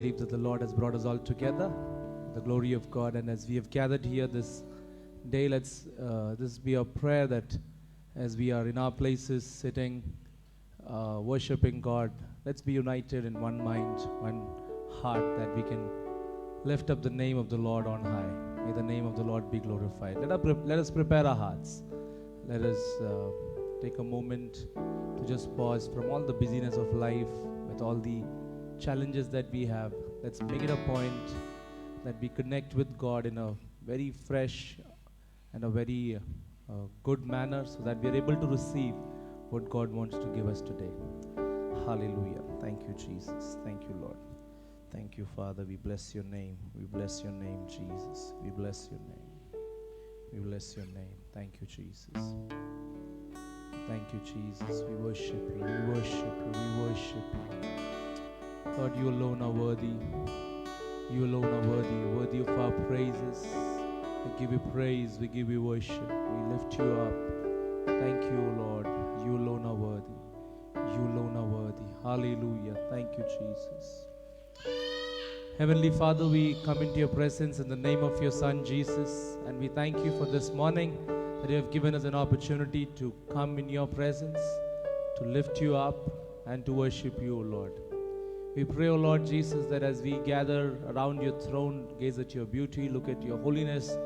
believe that the Lord has brought us all together, the glory of God. And as we have gathered here this day, let's this be our prayer that as we are in our places, sitting, worshiping God, let's be united in one mind, one heart, that we can lift up the name of the Lord on high. May the name of the Lord be glorified. Let us prepare our hearts. Let us take a moment to just pause from all the busyness of life, with all the challenges that we have. Let's make it a point that we connect with God in a very fresh and a very good manner, so that we are able to receive what God wants to give us today. Hallelujah. Thank you, Jesus. Thank you, Lord. Thank you, Father. We bless your name. We bless your name, Jesus. We bless your name. We bless your name. Thank you, Jesus. Thank you, Jesus. We worship you. We worship you. We worship you. Lord, you alone are worthy. You alone are worthy of our praises. We give you praise. We give you worship. We lift you up. Thank you, Lord. You alone are worthy. You alone are worthy. Hallelujah. Thank you, Jesus. Heavenly Father, we come into your presence in the name of your Son, Jesus. And we thank you for this morning that you have given us an opportunity to come in your presence, to lift you up and to worship you, O Lord. We pray, O Lord Jesus, that as we gather around your throne, gaze at your beauty, look at your holiness,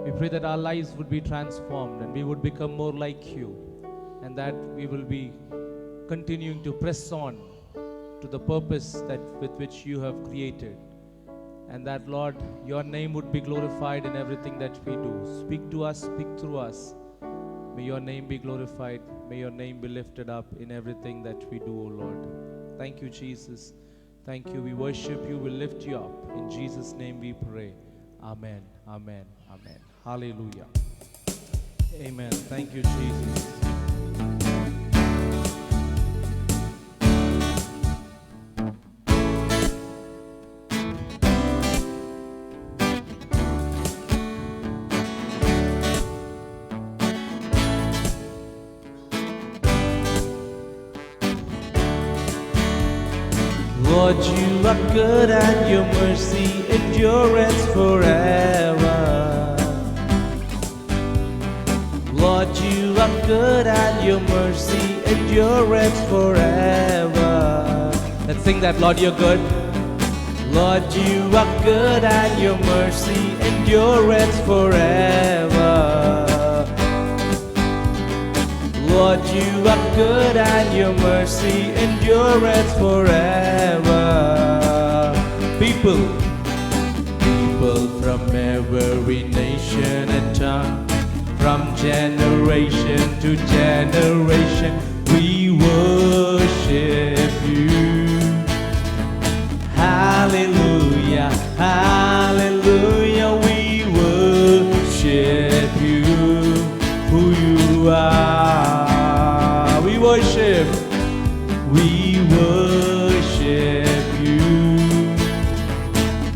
we pray that our lives would be transformed and we would become more like you, and that we will be continuing to press on to the purpose that with which you have created. And that, Lord, your name would be glorified in everything that we do. Speak to us, speak through us. May your name be glorified. May your name be lifted up in everything that we do, O Lord. Thank you, Jesus. Thank you. We worship you. We lift you up. In Jesus' name we pray. Amen. Amen. Amen. Hallelujah. Amen. Thank you, Jesus. Lord, you are good and your mercy endureth forever. Lord, you are good and your mercy endureth forever. Let's sing that. Lord, you're good. Lord, you are good and your mercy endureth forever. Lord, you are good and your mercy endureth forever. People from every nation and tongue, from generation to generation, we worship you. Hallelujah, hallelujah, we worship you, who you are. We worship you.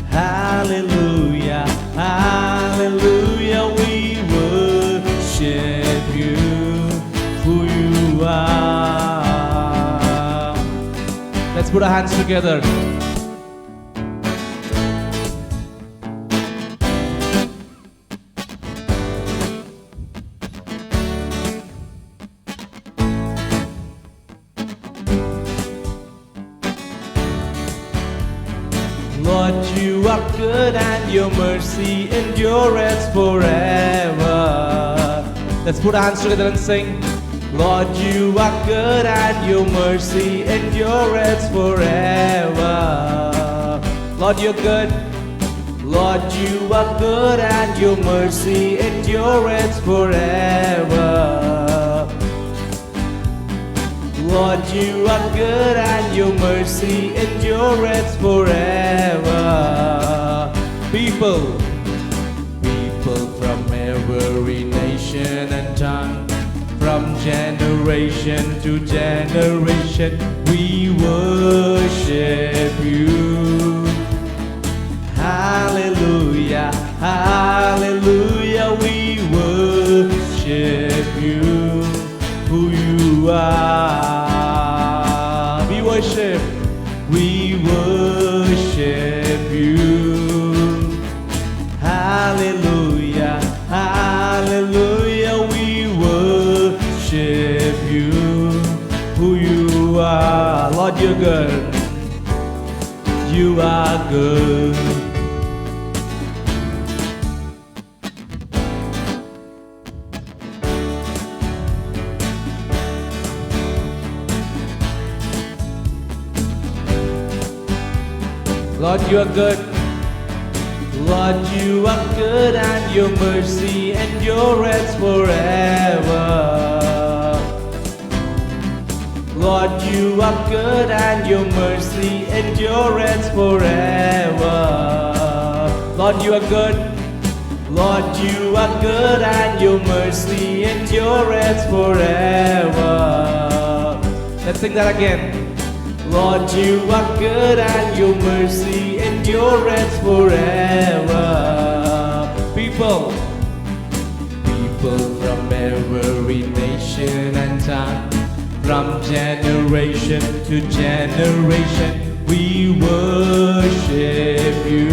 Hallelujah, hallelujah, we worship you, who you are. Let's put our hands together. Lord, you are good and your mercy endureth forever. Let's put our hands together and sing. Lord, you are good and your mercy endureth forever. Lord, you're good. Lord, you are good and your mercy endureth forever. Lord, you are good and your mercy endureth forever. People from every nation and tongue, from generation to generation, we worship you. Hallelujah, hallelujah, we worship you, who you are. We worship You are good. Lord, you are good. Lord, you are good, and your mercy endureth forever. Lord, you are good, and your mercy endureth forever. Lord, you are good. Lord, you are good, and your mercy endureth forever. Let's sing that again. Lord, you are good, and your mercy endureth forever. People from every nation and tongue, from generation to generation, we worship you.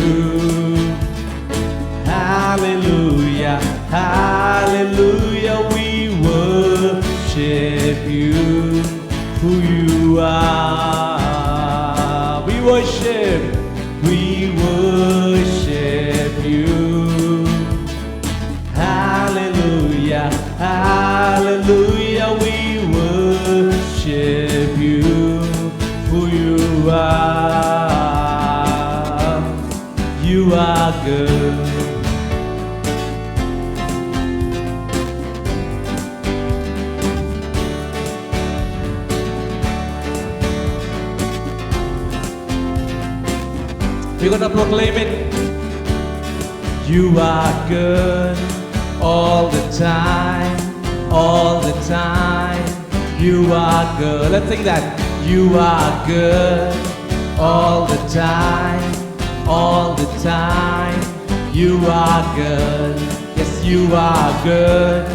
Hallelujah, hallelujah, we worship you, who you are. We worship you. Hallelujah, hallelujah, we worship you, who you are. You are good. We're gonna proclaim it. You are good all the time, all the time. You are good. Let's sing that. You are good all the time, all the time. You are good. Yes, you are good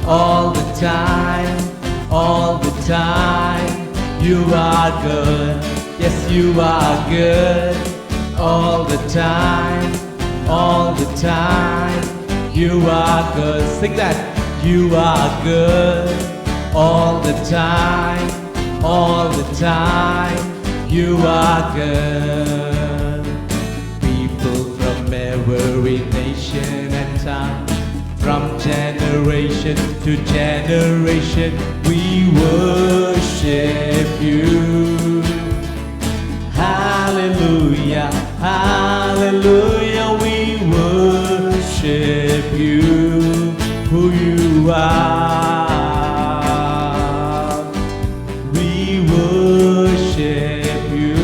all the time, all the time. You are good. Yes, you are good all the time, all the time. You are good. Sing that. You are good all the time, all the time. You are good. People from every nation and tongue, from generation to generation, we worship you. Hallelujah, hallelujah, we worship you, who you are. We worship you.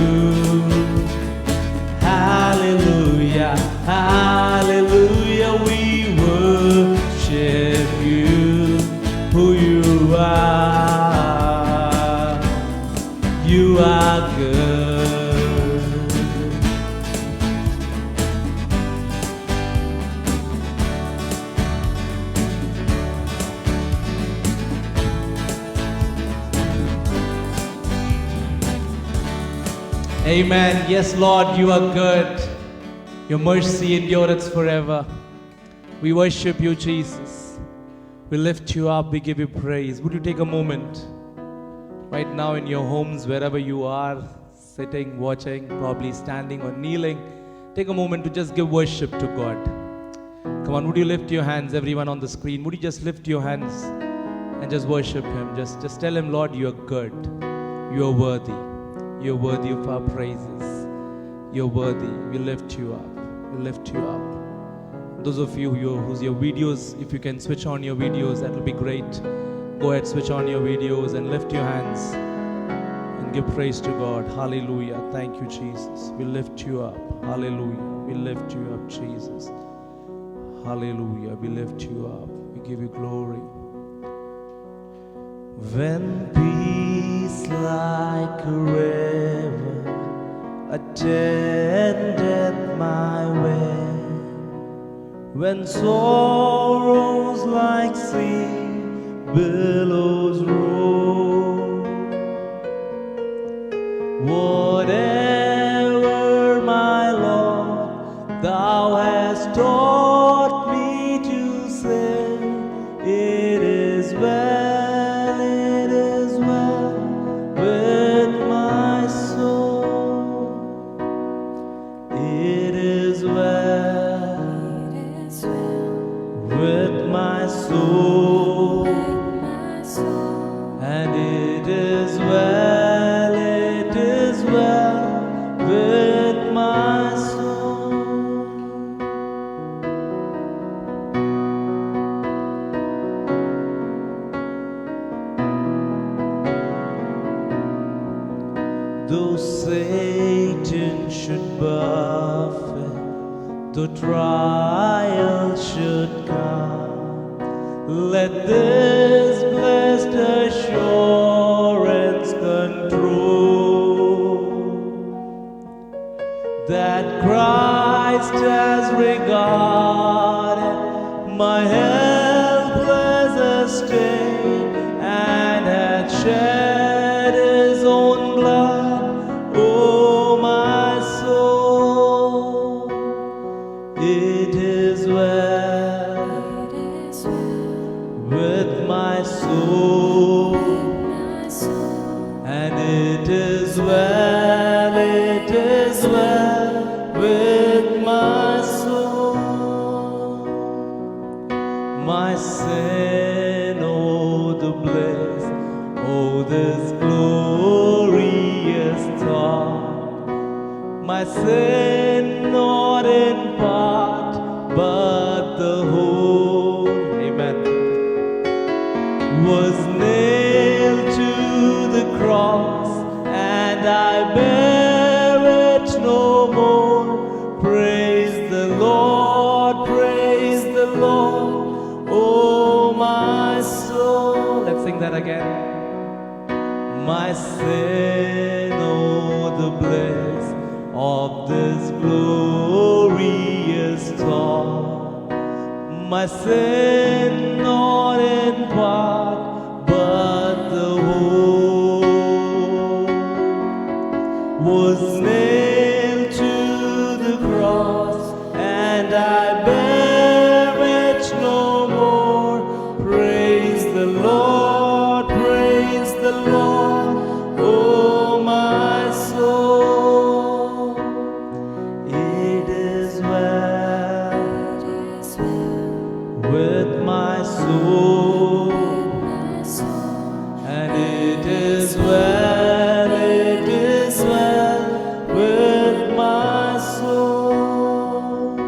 Hallelujah, hallelujah, we worship you, who you are. You are good. Amen. Yes, Lord, you are good. Your mercy endureth forever. We worship you, Jesus. We lift you up. We give you praise. Would you take a moment right now in your homes, wherever you are, sitting, watching, probably standing or kneeling, take a moment to just give worship to God. Come on, would you lift your hands, everyone on the screen? Would you just lift your hands and just worship Him? Just tell Him, Lord, you are good. You are worthy. You're worthy of our praises. You're worthy. We lift you up. We lift you up. Those of you who's your videos, if you can switch on your videos, that will be great. Go ahead, switch on your videos and lift your hands and give praise to God. Hallelujah. Thank you, Jesus. We lift you up. Hallelujah. We lift you up, Jesus. Hallelujah. We lift you up. We give you glory. When peace like a river attended my way, when sorrows like sea billows roll, whatever, my Lord, thou hast taught me to say, it is well, it is well with my soul. It is well with my soul, and it is well with my soul. Though Satan should buffet, though trial should come, let this blessed assurance control that Christ has regarded my helpless estate and hath shed His own blood. Oh, my soul, it is well with my soul, and it is well with my soul. My sin, oh, the bliss, oh, this glorious thought. My sin, not in part, but the whole, amen, was nailed to the cross, and I bear it no more. Praise the Lord, oh my soul. Let's sing that again. My sin, oh, the bliss of this glorious thought. My sin, not in part, but the whole, was nailed to the cross, and I bear it no more. Praise the Lord, oh my soul. It is well with my soul, and it is well with my soul.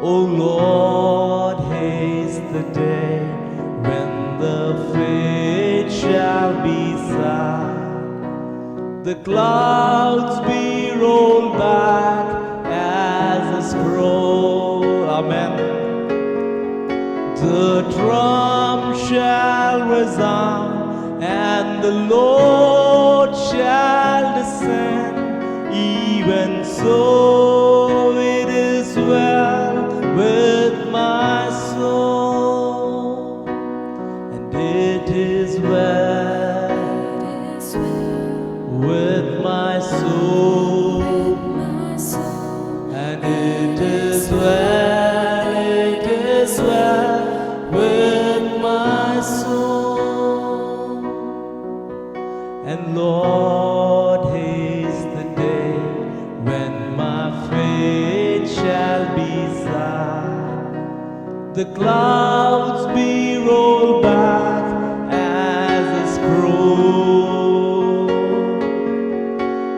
O Lord, haste the day when the faith shall be signed, the clouds be rolled back as a scroll. Amen. The drum shall resound, and the Lord shall descend. Even so, it is well with my soul, and it is well with my soul, and it is well with my soul. And Lord, haste the day when my faith shall be signed, the clouds be rolled back as a scroll,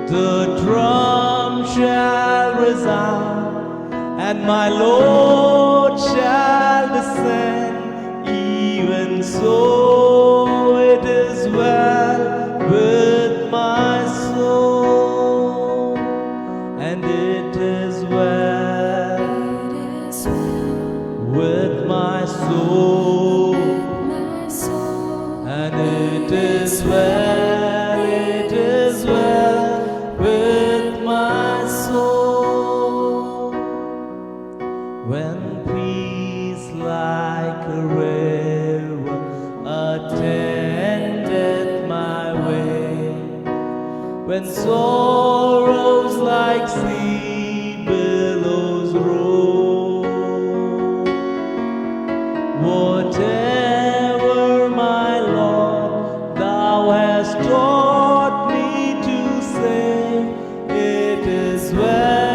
the drum shall resound, and my Lord shall descend. Even so, it is well with my soul, and it is well with my soul, and it is well with my soul. When peace like a river attendeth my way, when sorrows like sea billows roll, whatever, my Lord, thou hast taught me to say, it is well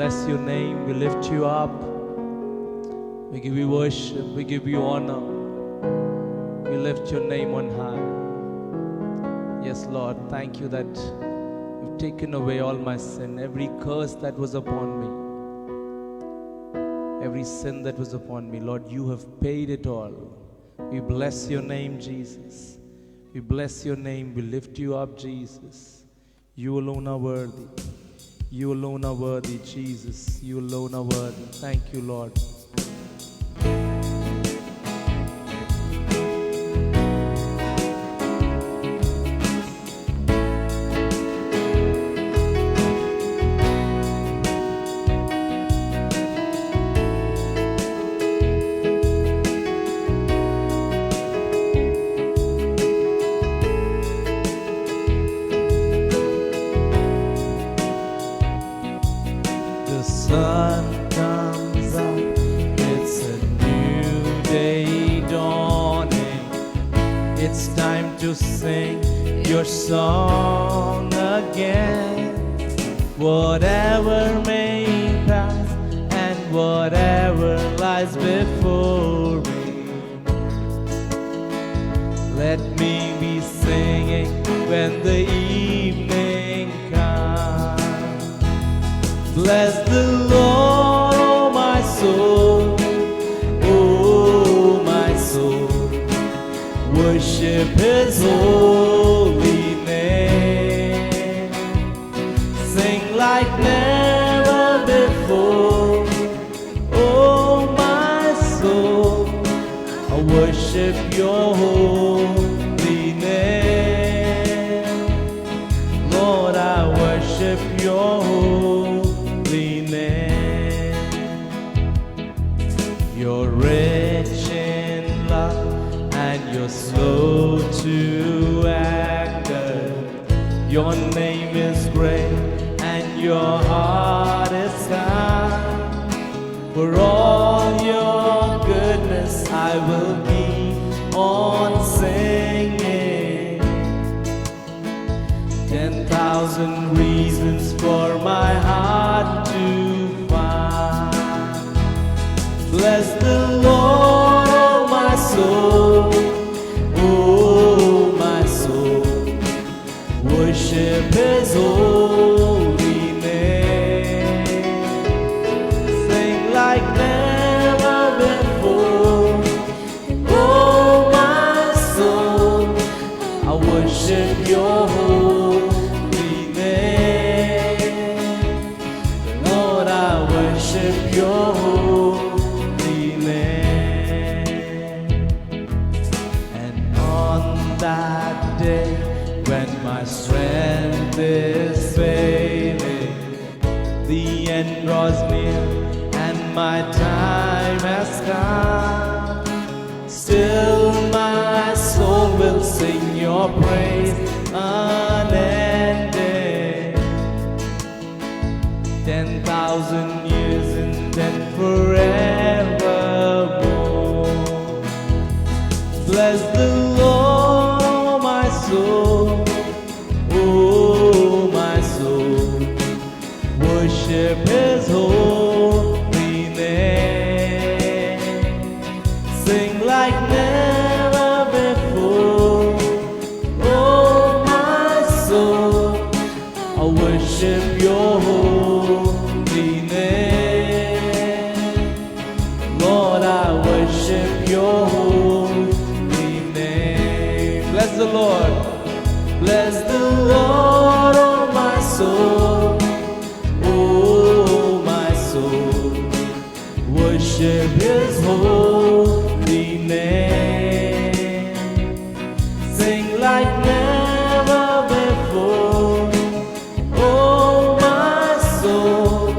bless your name. We lift you up. We give you worship. We give you honor. We lift your name on high. Yes, Lord, thank you that you've taken away all my sin, every curse that was upon me, every sin that was upon me. Lord, you have paid it all. We bless your name, Jesus. We bless your name. We lift you up, Jesus. You alone are worthy. You alone are worthy, Jesus. You alone are worthy. Thank you, Lord. The sun comes up, it's a new day dawning. It's time to sing your song again. Whatever may pass and whatever lies before me, let me be singing when the evening comes. Bless the Lord, oh my soul, oh my soul. Worship His holy name. Sing like never before, oh my soul. I worship your holy name. Lord, I worship your holy name. You're rich in love and you're slow to anger. Your name is great and your heart is kind. For all your goodness I will keep on singing. 10,000 reasons for my heart to find. Bless the Lord, oh my soul, oh my soul. Worship His holy name. Sing like never before, oh my soul. I worship your holy name. Lord, I worship your holy name. And on that day when my strength is failing, the end draws near and my time has come, still my soul will sing your praise unending. 10,000 years and then forevermore. Bless the Lord, oh my soul, oh my soul. Worship His holy name. Sing like never before, oh my soul. I worship your holy name. Lord, I worship your holy name. Bless the Lord. Bless the Lord, oh my soul, oh my soul. Worship His holy name. Sing like never before, oh my soul.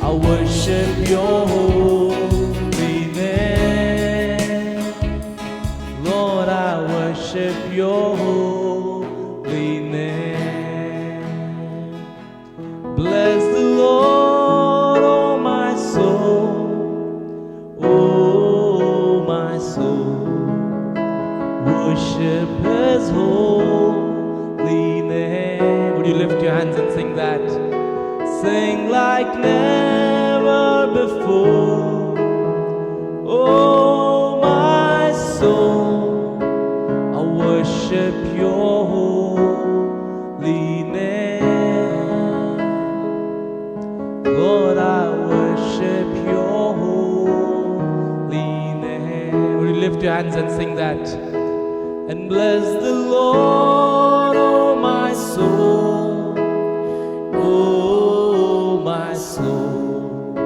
I worship your holy name. Lord, I worship your holy name. Bless the Lord, oh my soul, oh my soul. Worship His holy name. Would you lift your hands and sing that? Sing like never before. Oh, my soul, I worship your holy name. Lord, I worship your holy name. Would you lift your hands and sing that? And bless the Lord, oh my soul. Oh, my soul,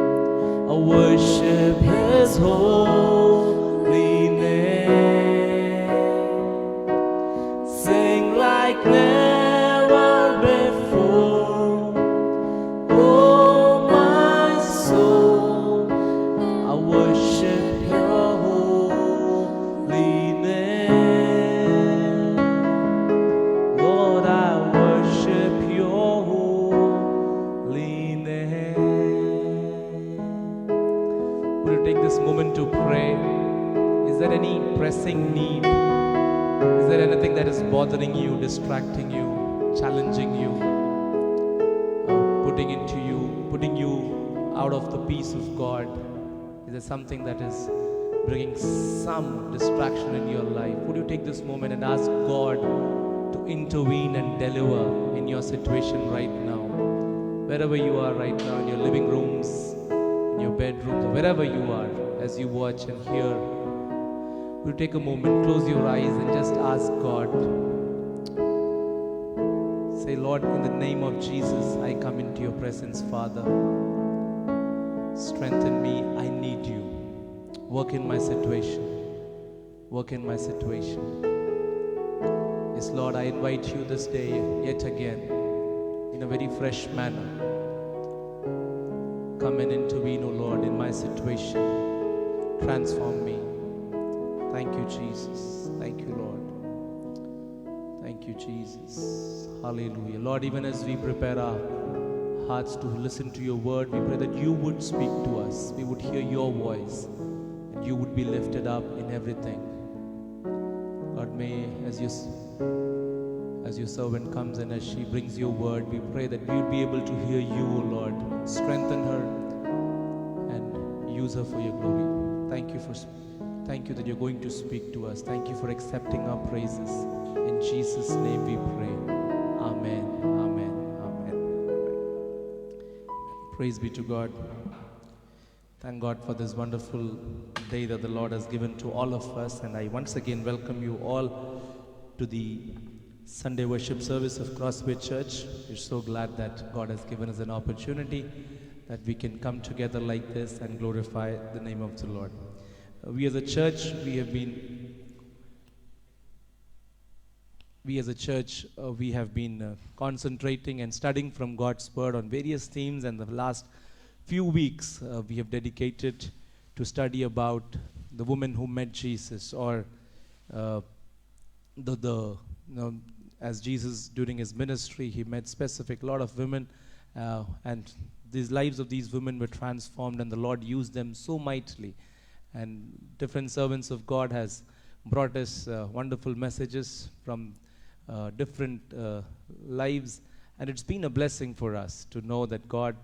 I worship his holy name. Sing like never before. Oh, my soul, I worship your holy name. Lord, I worship your holy name. Will you take this moment to pray? Is there any pressing need? Is there anything that is bothering you, distracting you, challenging you, putting you out of the peace of God? Is there something that is bringing some distraction in your life? Would you take this moment and ask God to intervene and deliver in your situation right now? Wherever you are right now, in your living rooms, in your bedrooms, or wherever you are, as you watch and hear, will you take a moment, close your eyes and just ask God. Say, Lord, in the name of Jesus, I come into your presence, Father. Strengthen me, I need you. Work in my situation. Work in my situation. Yes, Lord, I invite you this day yet again in a very fresh manner. Come and intervene, O Lord, in my situation. Transform me. Thank you, Jesus. Thank you, Lord. Thank you, Jesus. Hallelujah. Lord, even as we prepare our hearts to listen to your word, we pray that you would speak to us. We would hear your voice and you would be lifted up in everything. Lord, may as your servant comes and as she brings your word, we pray that we would be able to hear you, O Lord. Strengthen her and use her for your glory. Thank you that you're going to speak to us. Thank you for accepting our praises. In Jesus' name we pray. Amen. Amen. Amen. Praise be to God. Thank God for this wonderful day that the Lord has given to all of us. And I once again welcome you all to the Sunday worship service of Crossway Church. We're so glad that God has given us an opportunity that we can come together like this and glorify the name of the Lord. We as a church, we have been concentrating and studying from God's Word on various themes, and the last few weeks we have dedicated to study about the woman who met Jesus, or as Jesus during his ministry, he met specific lot of women, and these lives of these women were transformed, and the Lord used them so mightily. And different servants of God has brought us wonderful messages from different lives, and it's been a blessing for us to know that God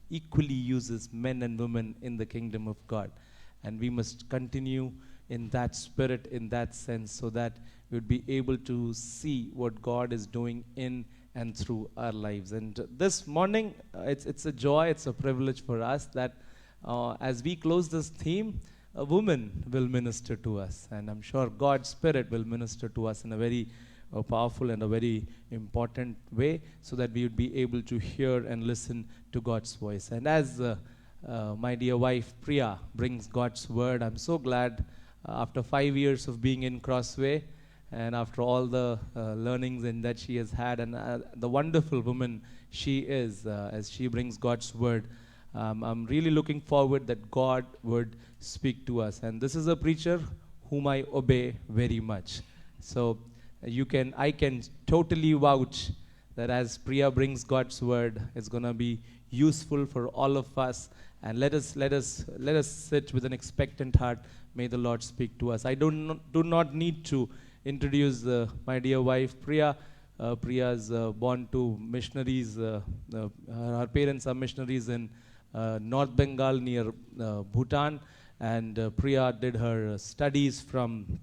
equally uses men and women in the kingdom of God, and we must continue in that spirit, in that sense, so that we would be able to see what God is doing in and through our lives. And this morning, it's a joy, it's a privilege for us that as we close this theme, a woman will minister to us, and I'm sure God's Spirit will minister to us in a very powerful and a very important way, so that we would be able to hear and listen to God's voice. And as my dear wife Priya brings God's word, I'm so glad after 5 years of being in Crossway, and after all the learnings in that she has had, and the wonderful woman she is as she brings God's word, I'm really looking forward that God would speak to us. And this is a preacher whom I obey very much. So I can totally vouch that as Priya brings God's word, it's going to be useful for all of us. And let us sit with an expectant heart. May the Lord speak to us. I do not need to introduce my dear wife Priya. Priya is born to missionaries. Her parents are missionaries in North Bengal near Bhutan, and Priya did her studies from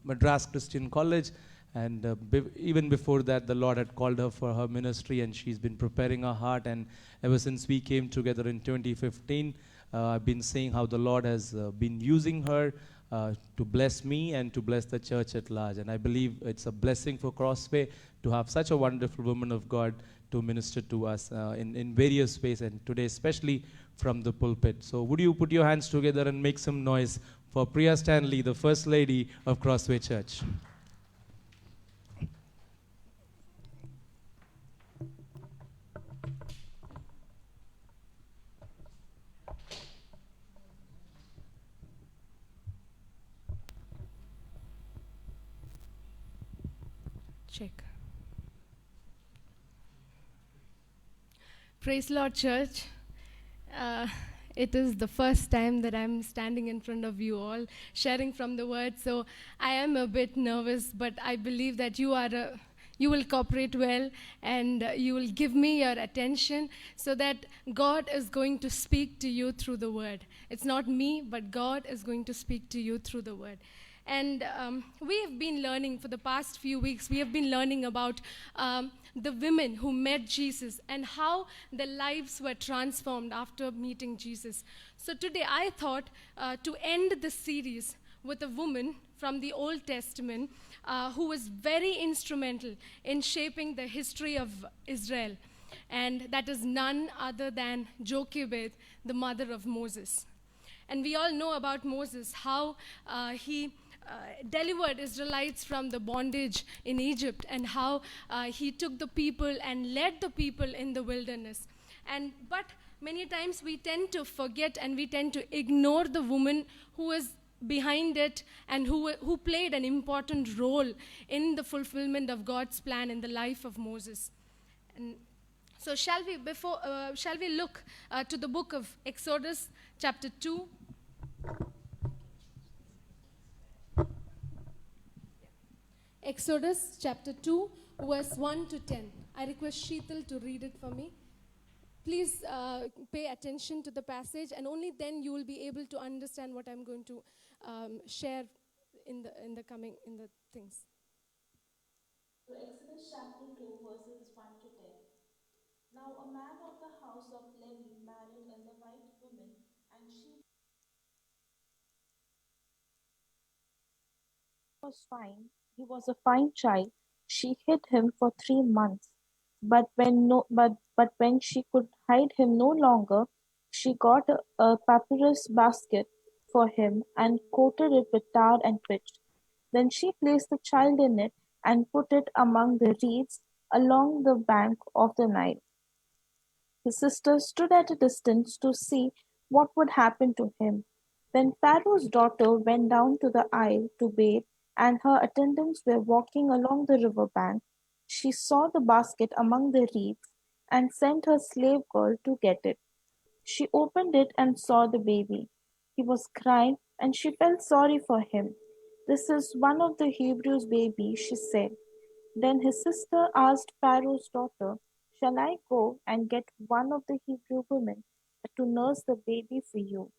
Madras Christian College. And even before that, the Lord had called her for her ministry, and she's been preparing her heart. And ever since we came together in 2015, I've been saying how the Lord has been using her to bless me and to bless the church at large. And I believe it's a blessing for Crossway to have such a wonderful woman of God to minister to us in various ways, and today especially from the pulpit. So would you put your hands together and make some noise for Priya Stanley, the First Lady of Crossway Church. Check. Praise Lord, church. It is the first time that I'm standing in front of you all, sharing from the word. So I am a bit nervous, but I believe that you will cooperate well, and you will give me your attention, so that God is going to speak to you through the word. It's not me, but God is going to speak to you through the word. And we have been learning for the past few weeks, we have been learning about the women who met Jesus and how their lives were transformed after meeting Jesus. So today I thought to end the series with a woman from the Old Testament who was very instrumental in shaping the history of Israel. And that is none other than Jochebed, the mother of Moses. And we all know about Moses, how he delivered Israelites from the bondage in Egypt, and how he took the people and led the people in the wilderness. But many times we tend to forget and we tend to ignore the woman who was behind it and who played an important role in the fulfillment of God's plan in the life of Moses. And so shall we look to the book of Exodus chapter 2. Exodus chapter 2, verse 1 to 10. I request Sheetal to read it for me. Please pay attention to the passage, and only then you will be able to understand what I'm going to share in the things. So Exodus chapter 2 verses 1 to 10. Now a man of the house of Levi married a Levite woman, and she was fine. He was a fine child. She hid him for 3 months. But when she could hide him no longer, she got a papyrus basket for him and coated it with tar and pitch. Then she placed the child in it and put it among the reeds along the bank of the Nile. His sister stood at a distance to see what would happen to him. When Pharaoh's daughter went down to the Nile to bathe, and her attendants were walking along the river bank, she saw the basket among the reeds and sent her slave girl to get it. She opened it and saw the baby. He was crying, and she felt sorry for him. "This is one of the Hebrews' baby," she said. Then his sister asked Pharaoh's daughter, "Shall I go and get one of the Hebrew women to nurse the baby for you?"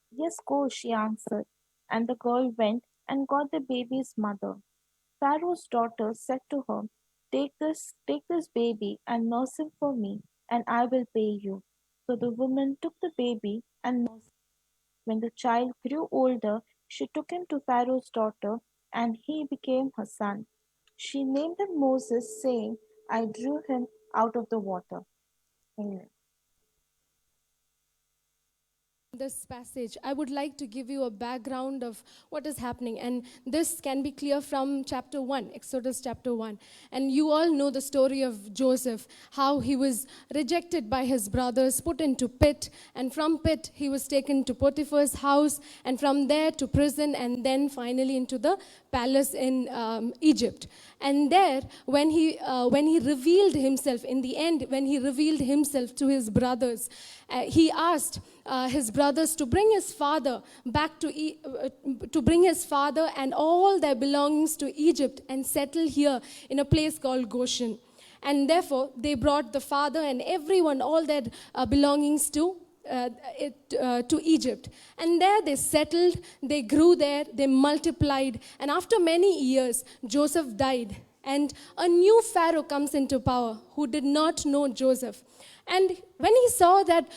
"Yes, go," she answered. And the girl went and got the baby's mother. Pharaoh's daughter said to her, take this baby and nurse him for me, and I will pay you." So the woman took the baby and nursed him. When the child grew older, she took him to Pharaoh's daughter, and he became her son. She named him Moses, saying, "I drew him out of the water." Amen. This passage, I would like to give you a background of what is happening, and this can be clear from chapter 1, Exodus chapter 1. And you all know the story of Joseph, how he was rejected by his brothers, put into pit, and from pit he was taken to Potiphar's house, and from there to prison, and then finally into the palace in Egypt. And there, when he revealed himself, in the end, when he revealed himself to his brothers, he asked his brothers to bring his father back to bring his father and all their belongings to Egypt and settle here in a place called Goshen. And therefore, they brought the father and everyone, all their belongings to Egypt. And there they settled, they grew there, they multiplied. And after many years, Joseph died. And a new Pharaoh comes into power who did not know Joseph. And when he saw that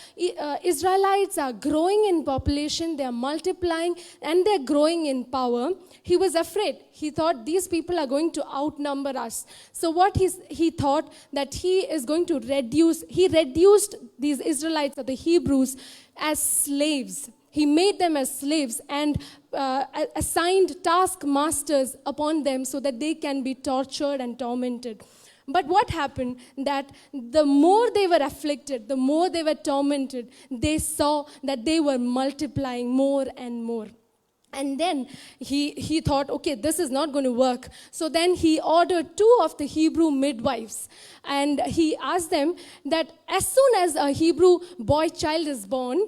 Israelites are growing in population, they are multiplying, and they're growing in power, he was afraid. He thought these people are going to outnumber us. So what he thought that he reduced these Israelites or the Hebrews as slaves. He made them as slaves and assigned taskmasters upon them so that they can be tortured and tormented. But what happened, that the more they were afflicted, the more they were tormented, they saw that they were multiplying more and more. And then he thought, okay, this is not going to work. So then he ordered 2 of the Hebrew midwives. And he asked them that as soon as a Hebrew boy child is born,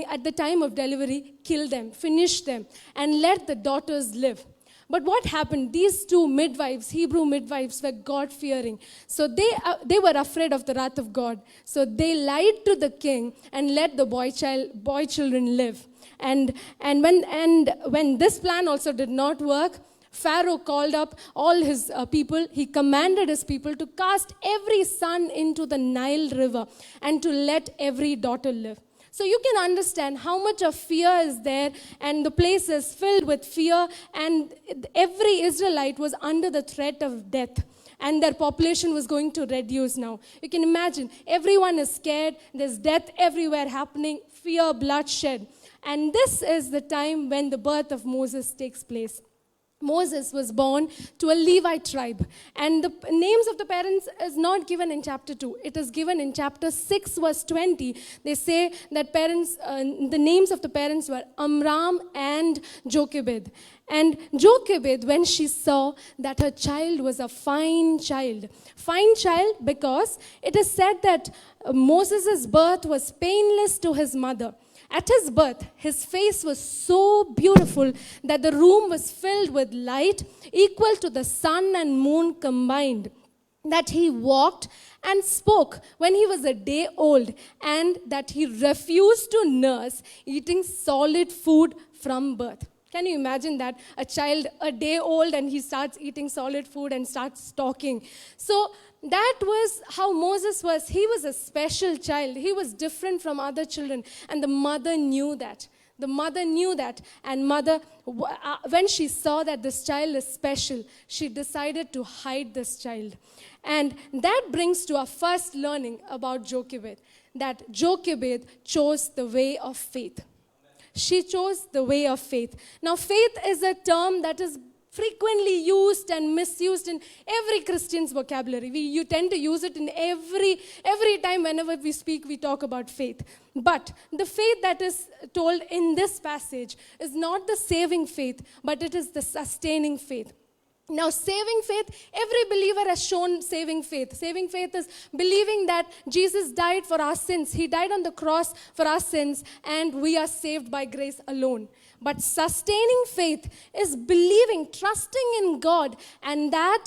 at the time of delivery, kill them, finish them, and let the daughters live. But what happened? These 2 midwives, Hebrew midwives, were God-fearing. So they were afraid of the wrath of God. So they lied to the king and let the boy children live. And when this plan also did not work, Pharaoh called up all his people. He commanded his people to cast every son into the Nile River and to let every daughter live. So you can understand how much of fear is there, and the place is filled with fear, and every Israelite was under the threat of death, and their population was going to reduce now. You can imagine, everyone is scared, there's death everywhere happening, fear, bloodshed. And this is the time when the birth of Moses takes place. Moses was born to a Levite tribe, and the names of the parents is not given in chapter 2. It is given in chapter 6 verse 20. They say that the names of the parents were Amram and Jochebed. And Jochebed, when she saw that her child was a fine child because it is said that Moses' birth was painless to his mother. At his birth, his face was so beautiful that the room was filled with light equal to the sun and moon combined, that he walked and spoke when he was a day old, and that he refused to nurse, eating solid food from birth. Can you imagine that? A child, a day old, and he starts eating solid food and starts talking. So that was how Moses was. He was a special child. He was different from other children. And the mother knew that. And when she saw that this child is special, she decided to hide this child. And that brings to our first learning about Jochebed, that Jochebed chose the way of faith. She chose the way of faith. Now, faith is a term that is frequently used and misused in every Christian's vocabulary. You tend to use it in every time whenever we speak, we talk about faith. But the faith that is told in this passage is not the saving faith, but it is the sustaining faith. Now, saving faith, every believer has shown saving faith. Saving faith is believing that Jesus died for our sins. He died on the cross for our sins, and we are saved by grace alone. But sustaining faith is believing, trusting in God, and that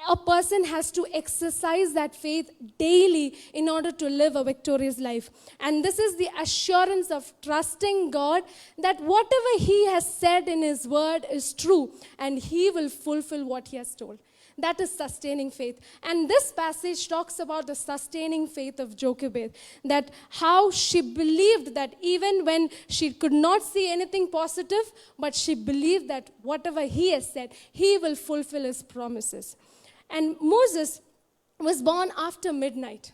a person has to exercise that faith daily in order to live a victorious life. And this is the assurance of trusting God that whatever He has said in His word is true, and He will fulfill what He has told. That is sustaining faith. And this passage talks about the sustaining faith of Jochebed, that how she believed that even when she could not see anything positive, but she believed that whatever He has said, He will fulfill His promises. And Moses was born after midnight.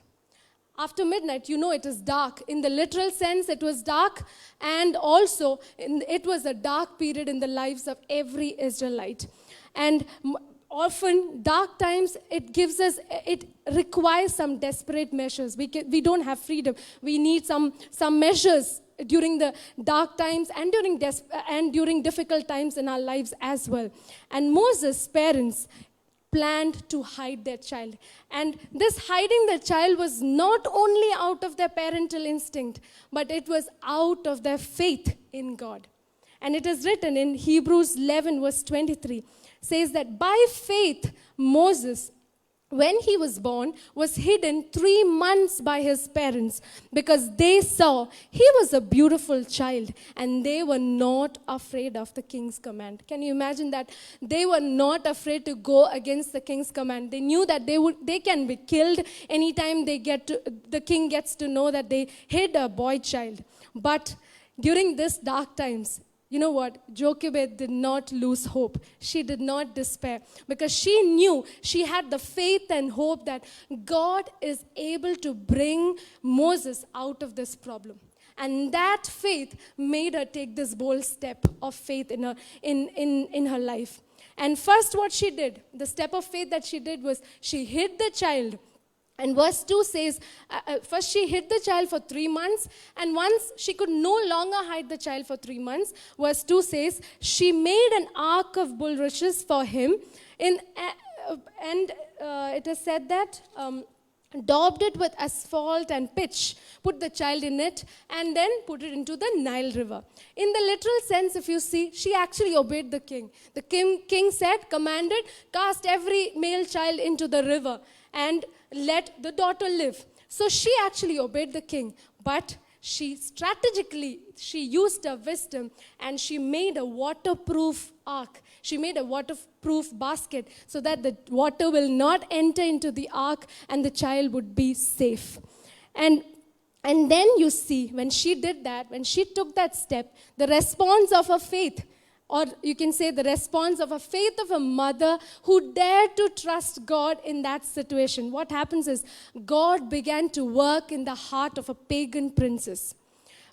After midnight, it is dark. In the literal sense, it was dark, and also it was a dark period in the lives of every Israelite. And often, dark times, it requires some desperate measures. We don't have freedom. We need some measures during the dark times and during difficult times in our lives as well. And Moses' parents planned to hide their child. And this hiding the child was not only out of their parental instinct, but it was out of their faith in God. And it is written in Hebrews 11 verse 23, says that by faith Moses, when he was born, was hidden 3 months by his parents because they saw he was a beautiful child and they were not afraid of the king's command. Can you imagine that? They were not afraid to go against the king's command. They knew that they can be killed anytime the king gets to know that they hid a boy child. But during this dark times, you know what? Jochebed did not lose hope. She did not despair because she knew, she had the faith and hope that God is able to bring Moses out of this problem. And that faith made her take this bold step of faith in her life. And first what she did, the step of faith that she did was she hid the child. And verse 2 says, first she hid the child for 3 months, and once she could no longer hide the child for 3 months, verse 2 says, she made an ark of bulrushes for him, and it is said that, daubed it with asphalt and pitch, put the child in it, and then put it into the Nile River. In the literal sense, if you see, she actually obeyed the king. The king said, commanded, cast every male child into the river, and let the daughter live. So she actually obeyed the king, but she used her wisdom and she made a waterproof ark. She made a waterproof basket so that the water will not enter into the ark and the child would be safe. And then you see, when she did that, when she took that step, the response of her faith, or you can say the response of a faith of a mother who dared to trust God in that situation. What happens is God began to work in the heart of a pagan princess.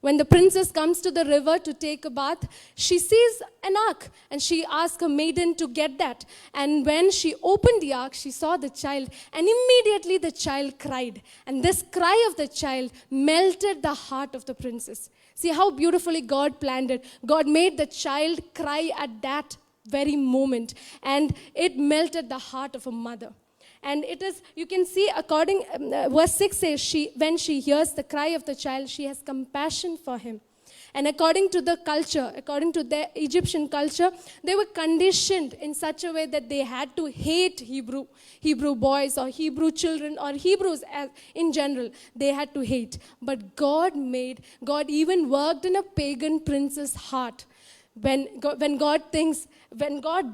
When the princess comes to the river to take a bath, she sees an ark and she asks her maiden to get that. And when she opened the ark, she saw the child and immediately the child cried. And this cry of the child melted the heart of the princess. See how beautifully God planned it. God made the child cry at that very moment, and it melted the heart of a mother. And it is, you can see, verse 6 says, when she hears the cry of the child, she has compassion for him. And according to the culture, according to the Egyptian culture, they were conditioned in such a way that they had to hate Hebrew boys or Hebrew children or Hebrews in general. They had to hate. But God even worked in a pagan prince's heart. When God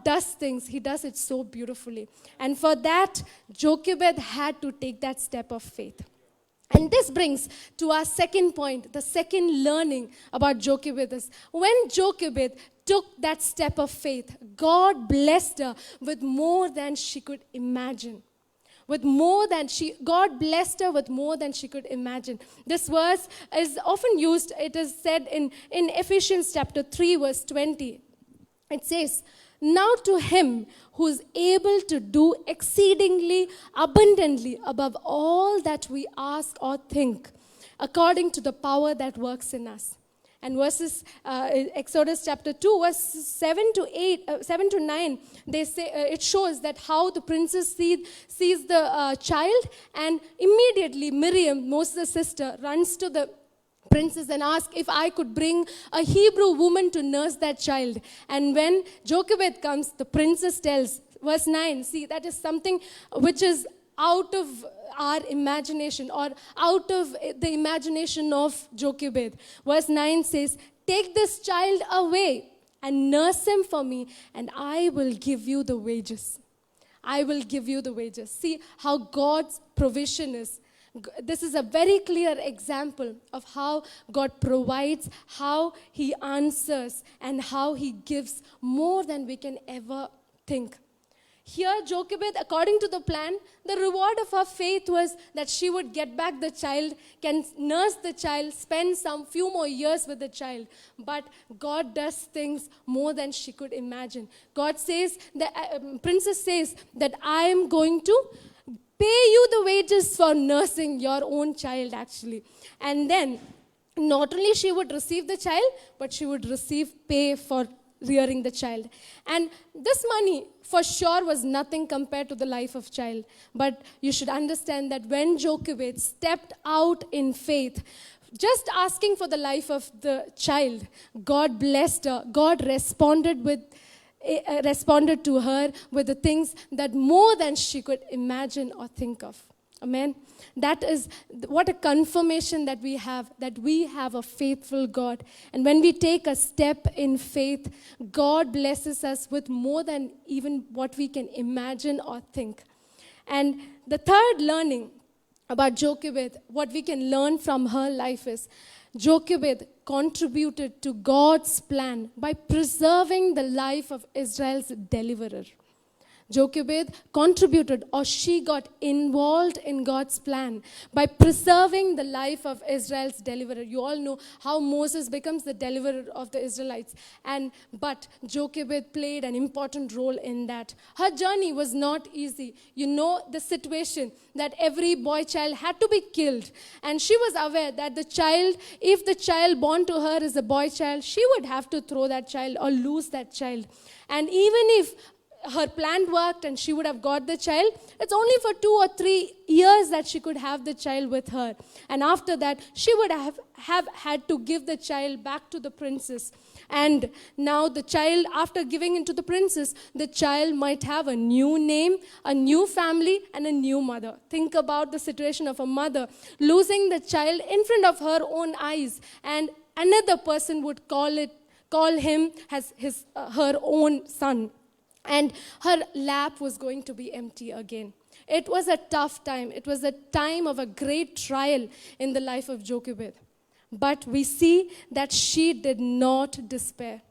does things, he does it so beautifully. And for that, Jochebed had to take that step of faith. And this brings to our second point, the second learning about Jochebed is when Jochebed took that step of faith, God blessed her with more than she could imagine. God blessed her with more than she could imagine. This verse is often used, it is said in Ephesians chapter 3 verse 20. It says, now to him who is able to do exceedingly abundantly above all that we ask or think, according to the power that works in us. And verses, Exodus chapter 2, verses 7 to 9, they say, it shows that how the princess sees the child, and immediately Miriam, Moses' sister, runs to the princess and asks if I could bring a Hebrew woman to nurse that child. And when Jochebed comes, the princess tells, verse 9, see, that is something which is out of our imagination or out of the imagination of Jochebed. Verse 9 says, take this child away and nurse him for me, and I will give you the wages. I will give you the wages. See how God's provision is. This is a very clear example of how God provides, how he answers, and how he gives more than we can ever think. Here, Jochebed, according to the plan, the reward of her faith was that she would get back the child, can nurse the child, spend some few more years with the child. But God does things more than she could imagine. God says, the princess says that I am going to pay you the wages for nursing your own child, actually. And then, not only she would receive the child, but she would receive pay for rearing the child. And this money for sure was nothing compared to the life of child. But you should understand that when Jochebed stepped out in faith, just asking for the life of the child, God blessed her. God responded to her with the things that more than she could imagine or think of. Amen. That is what a confirmation that we have a faithful God. And when we take a step in faith, God blesses us with more than even what we can imagine or think. And the third learning about Jochebed, what we can learn from her life is, Jochebed contributed to God's plan by preserving the life of Israel's deliverer. Jochebed contributed, or she got involved in God's plan by preserving the life of Israel's deliverer. You all know how Moses becomes the deliverer of the Israelites. But Jochebed played an important role in that. Her journey was not easy. You know the situation that every boy child had to be killed. And she was aware that if the child born to her is a boy child, she would have to throw that child or lose that child. And even if her plan worked and she would have got the child, it's only for 2 or 3 years that she could have the child with her. And after that, she would have had to give the child back to the princess. And now the child, after giving it to the princess, the child might have a new name, a new family, and a new mother. Think about the situation of a mother losing the child in front of her own eyes, and another person would call him as her own son. And her lap was going to be empty again. It was a tough time. It was a time of a great trial in the life of Jochebed. But we see that she did not despair.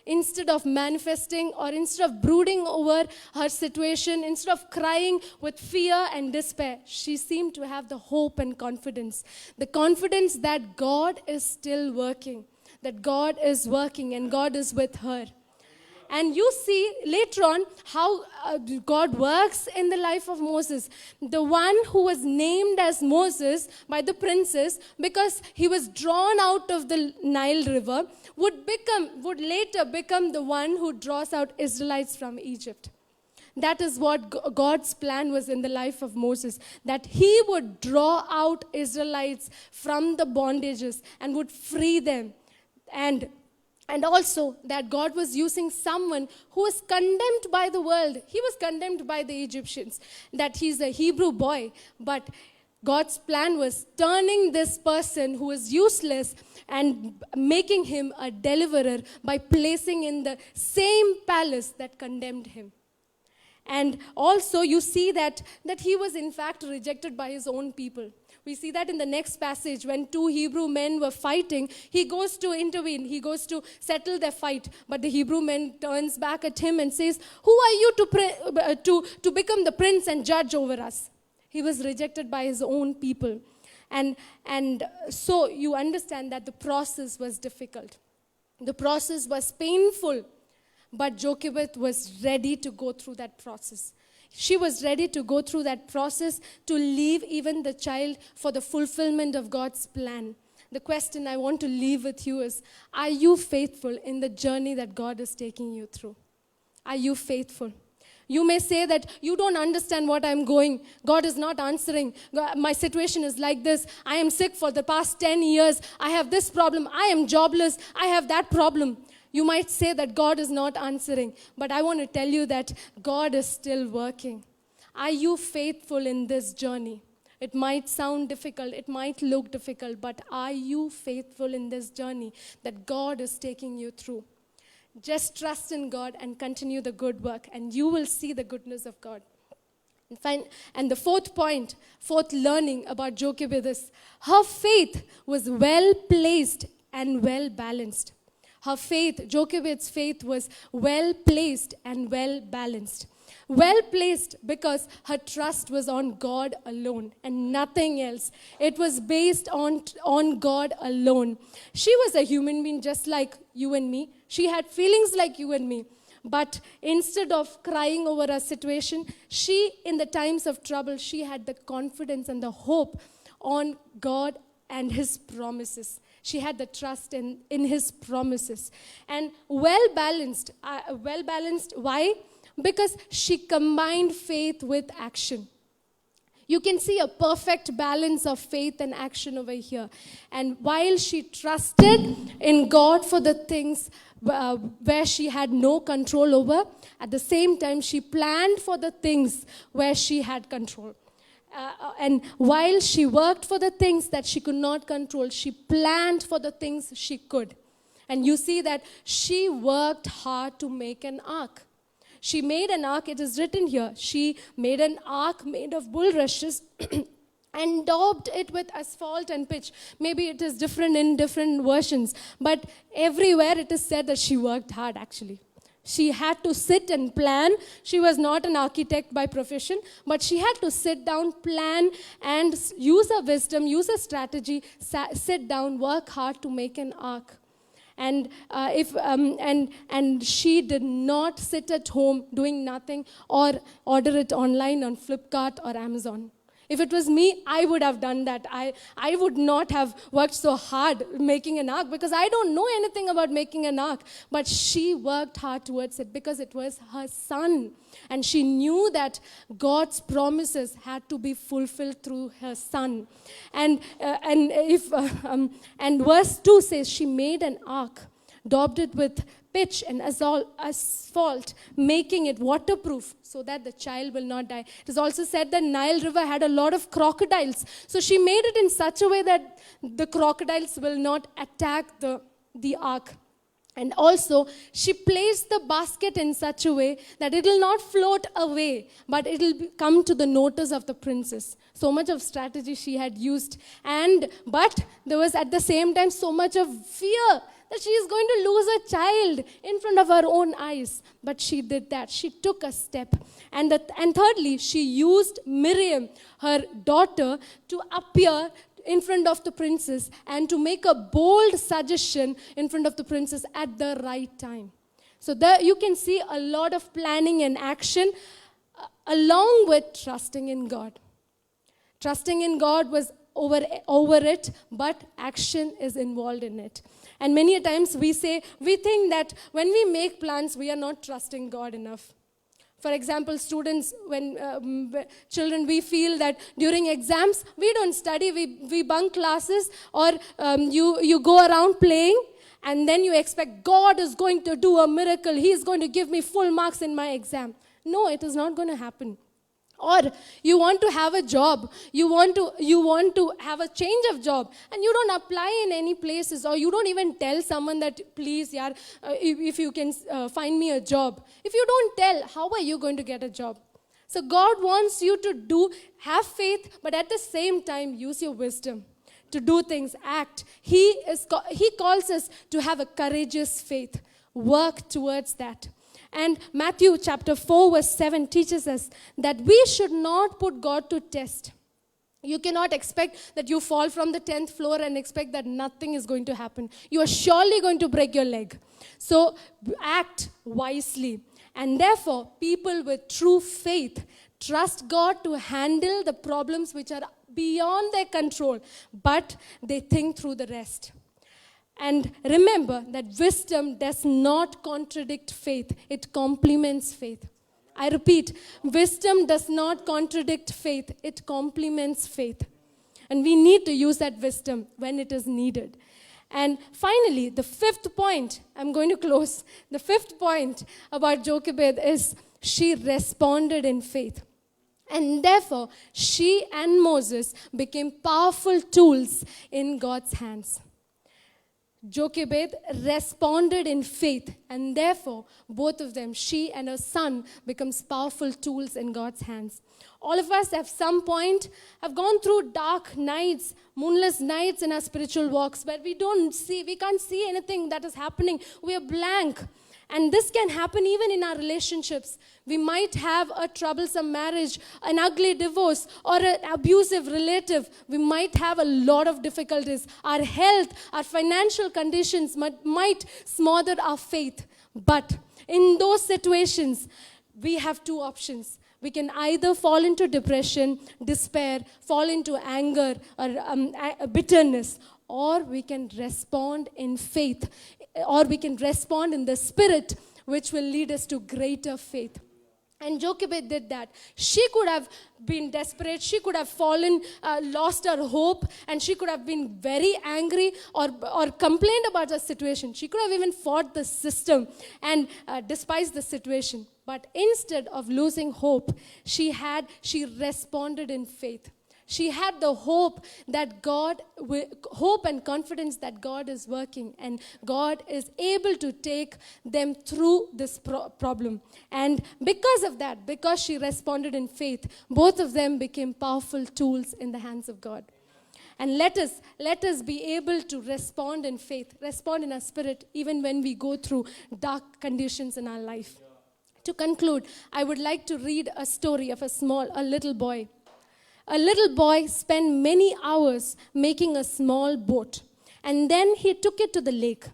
Instead of manifesting or instead of brooding over her situation, instead of crying with fear and despair, she seemed to have the hope and confidence. The confidence that God is still working, that God is working and God is with her. And you see later on how God works in the life of Moses. The one who was named as Moses by the princess because he was drawn out of the Nile River would later become the one who draws out Israelites from Egypt. That is what God's plan was in the life of Moses, that he would draw out Israelites from the bondages and would free them. And also that God was using someone who was condemned by the world. He was condemned by the Egyptians, that he's a Hebrew boy. But God's plan was turning this person who was useless and making him a deliverer by placing in the same palace that condemned him. And also you see that he was in fact rejected by his own people. We see that in the next passage when 2 Hebrew men were fighting, he goes to intervene, he goes to settle their fight. But the Hebrew man turns back at him and says, "Who are you to become the prince and judge over us?" He was rejected by his own people. And so you understand that the process was difficult. The process was painful, but Jochebed was ready to go through that process. She was ready to go through that process to leave even the child for the fulfillment of God's plan. The question I want to leave with you is, are you faithful in the journey that God is taking you through? Are you faithful? You may say that you don't understand what I'm going. God is not answering. My situation is like this. I am sick for the past 10 years. I have this problem. I am jobless. I have that problem. You might say that God is not answering, but I want to tell you that God is still working. Are you faithful in this journey? It might sound difficult, it might look difficult, but are you faithful in this journey that God is taking you through? Just trust in God and continue the good work, and you will see the goodness of God. And the fourth learning about Jochebed is, her faith was well placed and well balanced. Her faith, Jochebed's faith, was well placed and well balanced. Well placed because her trust was on God alone and nothing else. It was based on God alone. She was a human being just like you and me. She had feelings like you and me. But instead of crying over a situation, in the times of trouble, she had the confidence and the hope on God and His promises. She had the trust in his promises. And well-balanced. Why? Because she combined faith with action. You can see a perfect balance of faith and action over here. And while she trusted in God for the things where she had no control over, at the same time she planned for the things where she had control. And while she worked for the things that she could not control, she planned for the things she could. And you see that she worked hard to make an ark. She made an ark, it is written here. She made an ark made of bulrushes and daubed it with asphalt and pitch. Maybe it is different in different versions, but everywhere it is said that she worked hard actually. She had to sit and plan. She was not an architect by profession, but she had to sit down, plan, and use her wisdom, use her strategy, sit down, work hard to make an ark. And she did not sit at home doing nothing or order it online on Flipkart or Amazon. If it was me, I would have done that. I would not have worked so hard making an ark because I don't know anything about making an ark. But she worked hard towards it because it was her son. And she knew that God's promises had to be fulfilled through her son. And verse 2 says, she made an ark, daubed it with pitch and asphalt, making it waterproof so that the child will not die. It is also said that Nile River had a lot of crocodiles. So she made it in such a way that the crocodiles will not attack the ark. And also, she placed the basket in such a way that it will not float away, but it will come to the notice of the princess. So much of strategy she had used. But there was at the same time so much of fear that she is going to lose a child in front of her own eyes. But she did that. She took a step. And thirdly, she used Miriam, her daughter, to appear in front of the princess and to make a bold suggestion in front of the princess at the right time. So there you can see a lot of planning and action along with trusting in God. Trusting in God was over it, but action is involved in it. And many a times we think that when we make plans, we are not trusting God enough. For example, students, children, we feel that during exams, we don't study, we bunk classes, or you go around playing, and then you expect God is going to do a miracle. He is going to give me full marks in my exam. No, it is not going to happen. Or you want to have a job, you want to have a change of job, and you don't apply in any places, or you don't even tell someone that, please, yaar, if you can find me a job. If you don't tell, how are you going to get a job? So God wants you to have faith, but at the same time, use your wisdom to do things, act. He calls us to have a courageous faith. Work towards that. And Matthew chapter 4 verse 7 teaches us that we should not put God to test. You cannot expect that you fall from the 10th floor and expect that nothing is going to happen. You are surely going to break your leg. So act wisely. And therefore, people with true faith trust God to handle the problems which are beyond their control, but they think through the rest. And remember that wisdom does not contradict faith. It complements faith. I repeat, wisdom does not contradict faith. It complements faith. And we need to use that wisdom when it is needed. And finally, the fifth point, I'm going to close. The fifth point about Jochebed is she responded in faith. And therefore, she and Moses became powerful tools in God's hands. Jochebed responded in faith, and therefore, both of them, she and her son, becomes powerful tools in God's hands. All of us at some point have gone through dark nights, moonless nights in our spiritual walks where we can't see anything that is happening. We are blank. And this can happen even in our relationships. We might have a troublesome marriage, an ugly divorce, or an abusive relative. We might have a lot of difficulties. Our health, our financial conditions might smother our faith. But in those situations, we have two options. We can either fall into depression, despair, fall into anger, or bitterness, or we can respond in faith, or we can respond in the Spirit, which will lead us to greater faith. And Jochebed did that. She could have been desperate. She could have fallen, lost her hope, and she could have been very angry or complained about the situation. She could have even fought the system and despised the situation. But instead of losing hope, she responded in faith. She had the hope that hope and confidence that God is working and God is able to take them through this problem. And because of that, because she responded in faith, both of them became powerful tools in the hands of God. And let us be able to respond in faith, respond in our spirit, even when we go through dark conditions in our life. To conclude, I would like to read a story of a little boy. A little boy spent many hours making a small boat, and then he took it to the lake.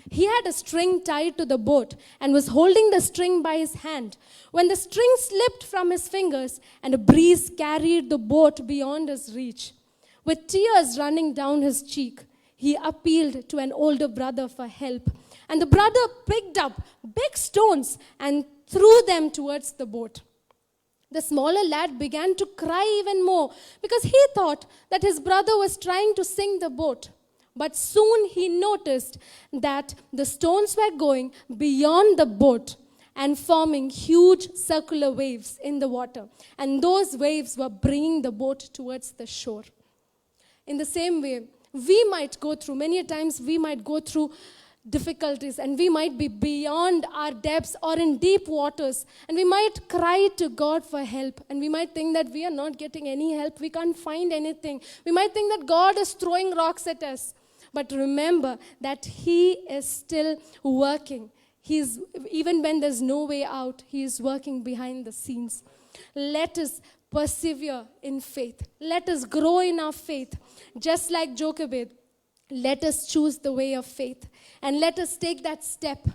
He had a string tied to the boat and was holding the string by his hand when the string slipped from his fingers and a breeze carried the boat beyond his reach. With tears running down his cheek, he appealed to an older brother for help, and the brother picked up big stones and threw them towards the boat. The smaller lad began to cry even more because he thought that his brother was trying to sink the boat. But soon he noticed that the stones were going beyond the boat and forming huge circular waves in the water. And those waves were bringing the boat towards the shore. In the same way, many times we might go through difficulties, and we might be beyond our depths or in deep waters, and we might cry to God for help, and we might think that we are not getting any help, we can't find anything. We might think that God is throwing rocks at us. But remember that He is still working. Even when there's no way out, He is working behind the scenes. Let us persevere in faith. Let us grow in our faith. Just like Jochebed, let us choose the way of faith and let us take that step.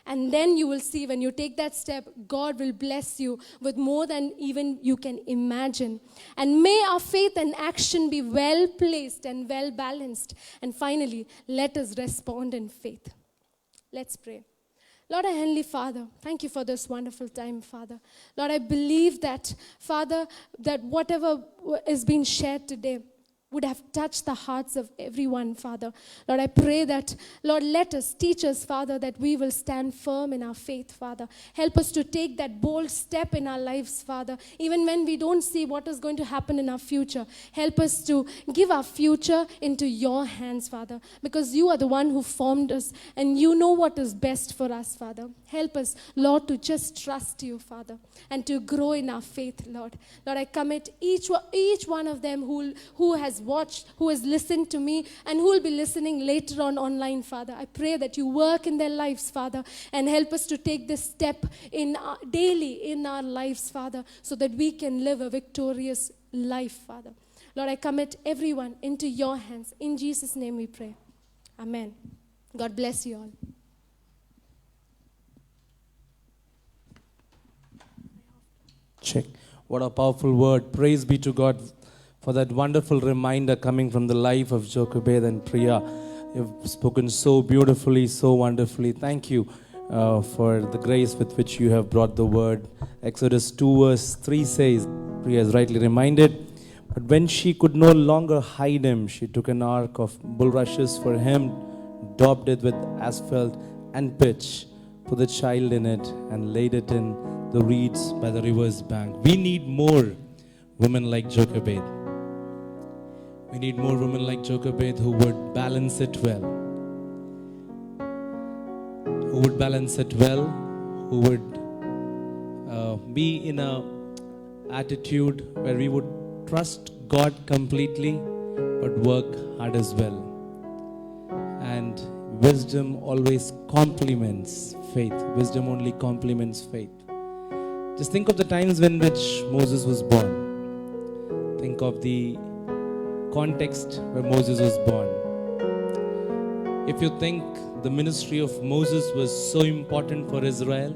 And then you will see, when you take that step, God will bless you with more than even you can imagine. And may our faith and action be well placed and well balanced. And finally, let us respond in faith. Let's pray. Lord, our Heavenly Father, thank you for this wonderful time, Father. Lord, I believe that, Father, that whatever is being shared today would have touched the hearts of everyone, Father. Lord, I pray that, Lord, teach us, Father, that we will stand firm in our faith, Father. Help us to take that bold step in our lives, Father, even when we don't see what is going to happen in our future. Help us to give our future into your hands, Father, because you are the one who formed us, and you know what is best for us, Father. Help us, Lord, to just trust you, Father, and to grow in our faith, Lord. Lord, I commit each one of them who has watched, who has listened to me, and who will be listening later on online, Father. I pray that you work in their lives, Father, and help us to take this step daily in our lives, Father, so that we can live a victorious life, Father. Lord, I commit everyone into your hands. In Jesus' name we pray. Amen. God bless you all. Check. What a powerful word. Praise be to God for that wonderful reminder coming from the life of Jochebed and Priya. You've spoken so beautifully, so wonderfully. Thank you for the grace with which you have brought the word. Exodus 2 verse 3 says, Priya is rightly reminded, but when she could no longer hide him, she took an ark of bulrushes for him, daubed it with asphalt and pitch, put the child in it, and laid it in the reeds by the river's bank. We need more women like Jochebed. We need more women like Jochebed who would balance it well. Who would balance it well, who would be in a attitude where we would trust God completely, but work hard as well. And wisdom always complements faith. Wisdom only complements faith. Just think of the times in which Moses was born. Think of the context where Moses was born. If you think the ministry of Moses was so important for Israel,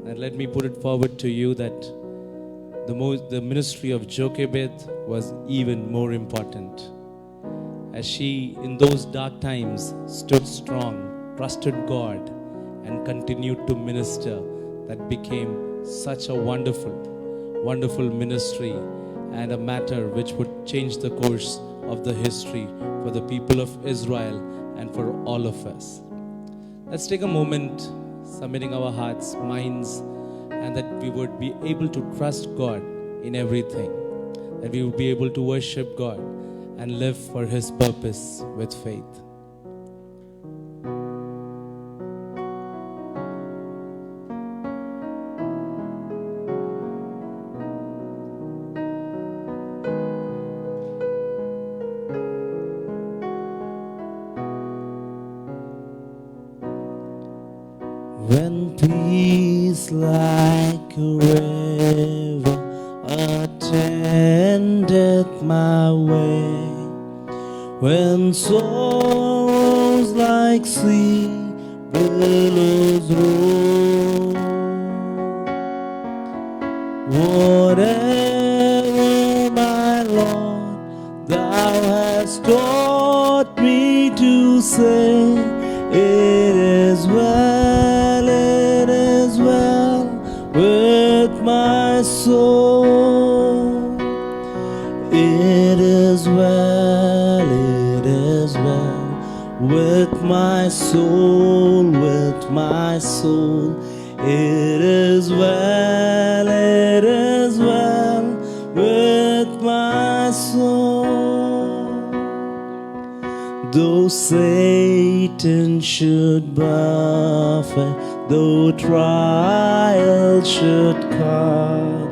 then let me put it forward to you that the ministry of Jochebed was even more important. as she, in those dark times, stood strong, trusted God, and continued to minister, that became such a wonderful, wonderful ministry and a matter which would change the course of the history for the people of Israel and for all of us. Let's take a moment, submitting our hearts, minds, and that we would be able to trust God in everything, that we would be able to worship God and live for His purpose with faith. When peace like a river attendeth my way, when sorrows like sea billows roll, whatever, my Lord, thou hast taught me to say, it is well, it is well with my soul. It is well, it is well with my soul, with my soul. It is well, it is well with my soul. Though Satan should buffet, though trials should come,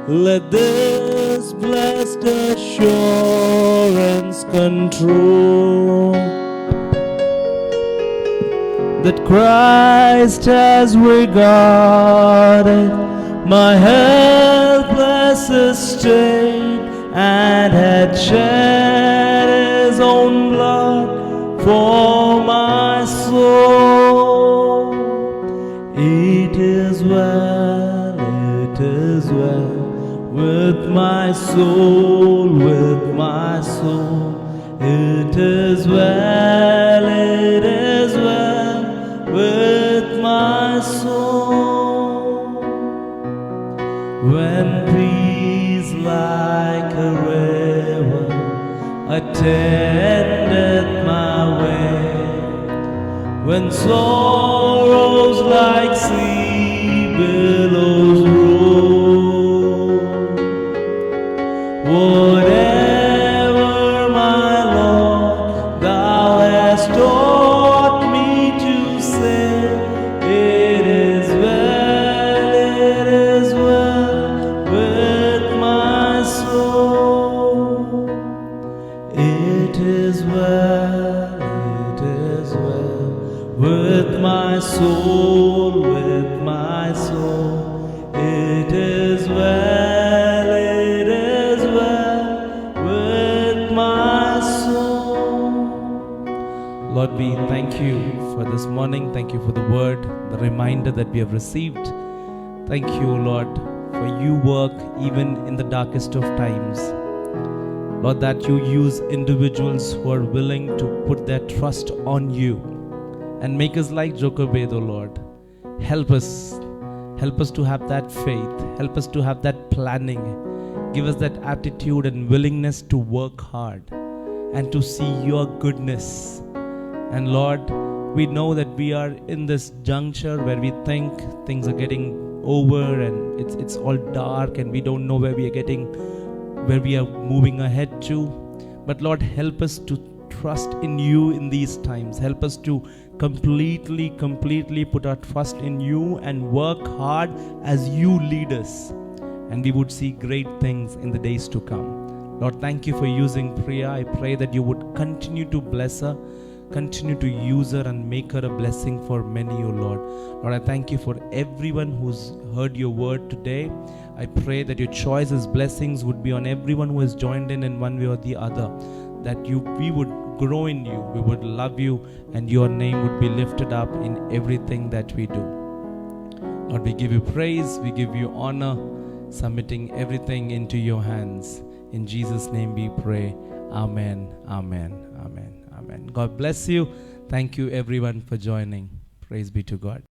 let this blessed assurance control, that Christ has regarded my helpless estate and had shed His own blood for my soul. It is well, it is well with my soul, with my soul. It is well, it is well with my soul. When peace like a river attendeth my way, when sorrows like sea billows roll, whatever, my Lord, thou hast taught me to say, it is well with my soul. It is well, it is well with my soul, with my soul. It is well, it is well with my soul. Lord, we thank you for this morning. Thank you for the word, the reminder that we have received. Thank you, Lord, for you work even in the darkest of times. Lord, that you use individuals who are willing to put their trust on you and make us like Jochebed, O Lord. Help us to have that faith. Help us to have that planning. Give us that attitude and willingness to work hard and to see your goodness. And Lord, we know that we are in this juncture where we think things are getting over and it's all dark and we don't know where we are moving ahead to. But Lord, help us to trust in you in these times. Help us to completely put our trust in you and work hard as you lead us, and we would see great things in the days to come. Lord, thank you for using Priya. I pray that you would continue to bless her, continue to use her and make her a blessing for many, O Lord. Lord, I thank you for everyone who's heard your word today. I pray that your choices, blessings would be on everyone who has joined in one way or the other, that we would grow in you, we would love you, and your name would be lifted up in everything that we do. Lord, we give you praise, we give you honor, submitting everything into your hands. In Jesus' name we pray. Amen, amen, amen, amen. God bless you. Thank you everyone for joining. Praise be to God.